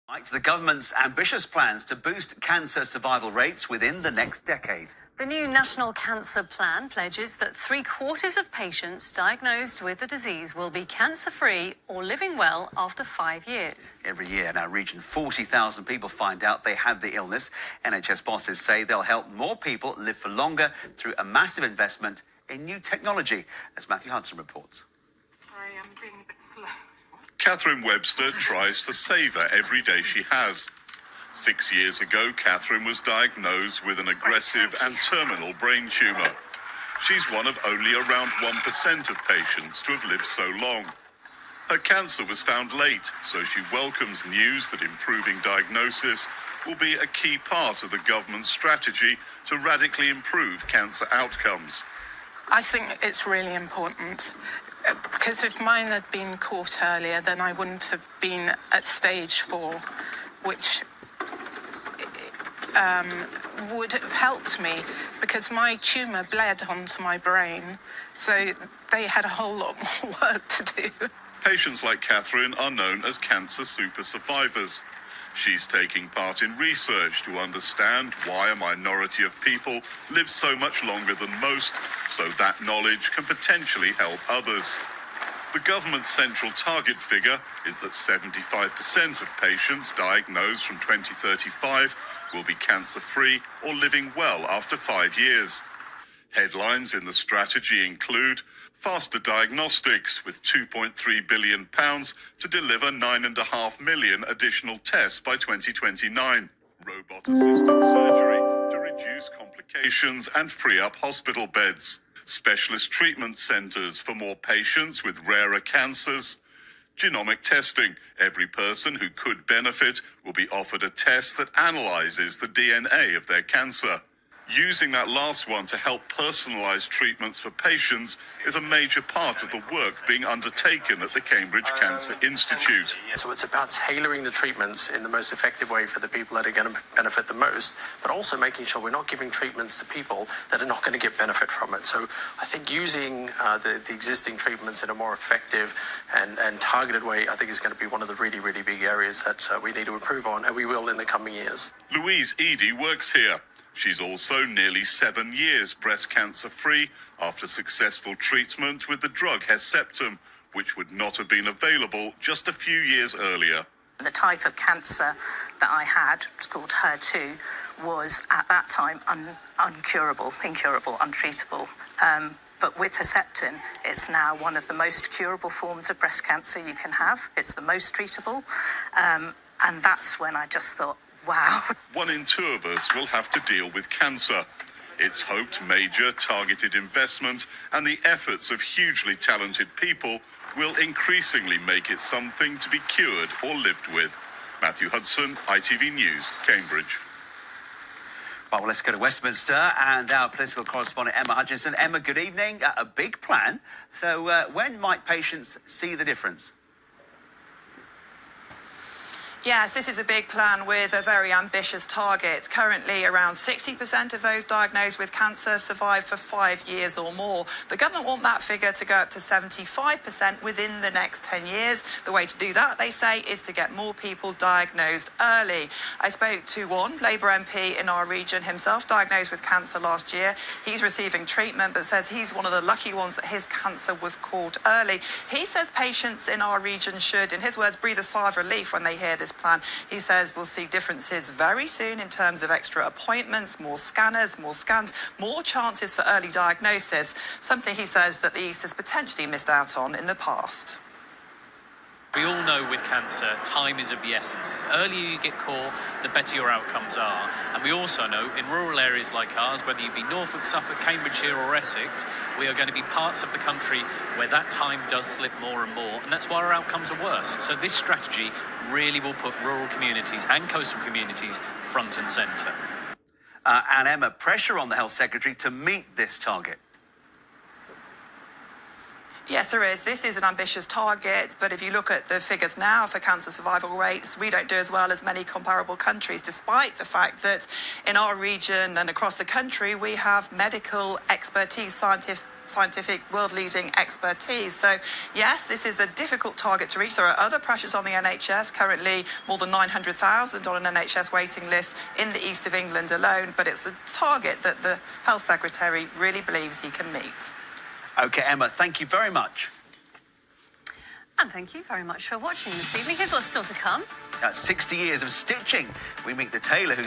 Like the government's ambitious plans to boost cancer survival rates within the next decade. The new National Cancer Plan pledges that 3/4 of patients diagnosed with the disease will be cancer-free or living well after 5 years. Every year in our region, 40,000 people find out they have the illness. NHS bosses say they'll help more people live for longer through a massive investment in new technology, as Matthew Hudson reports. Sorry, I'm being a bit slow. Catherine Webster tries to savour every day she has. 6 years ago, Catherine was diagnosed with an aggressive and terminal brain tumour. She's one of only around 1% of patients to have lived so long. Her cancer was found late, so she welcomes news that improving diagnosis will be a key part of the government's strategy to radically improve cancer outcomes. I think it's really important because if mine had been caught earlier, then I wouldn't have been at stage 4, which would have helped me because my tumour bled onto my brain, so they had a whole lot more work to do. Patients like Catherine are known as cancer super survivors. She's taking part in research to understand why a minority of people live so much longer than most, so that knowledge can potentially help others. The government's central target figure is that 75% of patients diagnosed from 2035 will be cancer-free or living well after 5 years. Headlines in the strategy include faster diagnostics with £2.3 billion to deliver 9.5 million additional tests by 2029, robot-assisted surgery to reduce complications and free up hospital beds, specialist treatment centres for more patients with rarer cancers, genomic testing. Every person who could benefit will be offered a test that analyses the DNA of their cancer. Using that last one to help personalise treatments for patients is a major part of the work being undertaken at the Cambridge Cancer Institute. So it's about tailoring the treatments in the most effective way for the people that are going to benefit the most, but also making sure we're not giving treatments to people that are not going to get benefit from it. So I think using the existing treatments in a more effective and targeted way, I think is going to be one of the really, really big areas that we need to improve on, and we will in the coming years. Louise Eady works here. She's also nearly 7 years breast cancer free after successful treatment with the drug Herceptin, which would not have been available just a few years earlier. The type of cancer that I had, it's called HER2, was at that time incurable, untreatable. But with Herceptin, it's now one of the most curable forms of breast cancer you can have. It's the most treatable. And that's when I just thought, wow. 1 in 2 of us will have to deal with cancer. It's hoped major targeted investment and the efforts of hugely talented people will increasingly make it something to be cured or lived with. Matthew Hudson, ITV News, Cambridge. Well, let's go to Westminster and our political correspondent Emma Hutchinson. Emma, good evening. A big plan. So when might patients see the difference? Yes, this is a big plan with a very ambitious target. Currently, around 60% of those diagnosed with cancer survive for 5 years or more. The government want that figure to go up to 75% within the next 10 years. The way to do that, they say, is to get more people diagnosed early. I spoke to one Labour MP in our region himself, diagnosed with cancer last year. He's receiving treatment, but says he's one of the lucky ones that his cancer was caught early. He says patients in our region should, in his words, breathe a sigh of relief when they hear this plan. He says we'll see differences very soon in terms of extra appointments, more scanners, more scans, more chances for early diagnosis, something he says that the East has potentially missed out on in the past. We all know with cancer, time is of the essence. The earlier you get caught, the better your outcomes are. And we also know in rural areas like ours, whether you be Norfolk, Suffolk, Cambridgeshire or Essex, we are going to be parts of the country where that time does slip more and more. And that's why our outcomes are worse. So this strategy really will put rural communities and coastal communities front and centre. And Emma, pressure on the Health Secretary to meet this target. Yes, there is. This is an ambitious target, but if you look at the figures now for cancer survival rates, we don't do as well as many comparable countries, despite the fact that in our region and across the country, we have medical expertise, scientific world-leading expertise. So yes, this is a difficult target to reach. There are other pressures on the NHS, currently more than 900,000 on an NHS waiting list in the east of England alone, but it's the target that the Health Secretary really believes he can meet. OK, Emma, thank you very much. And thank you very much for watching this evening. Here's what's still to come. 60 years of stitching. We meet the tailor who's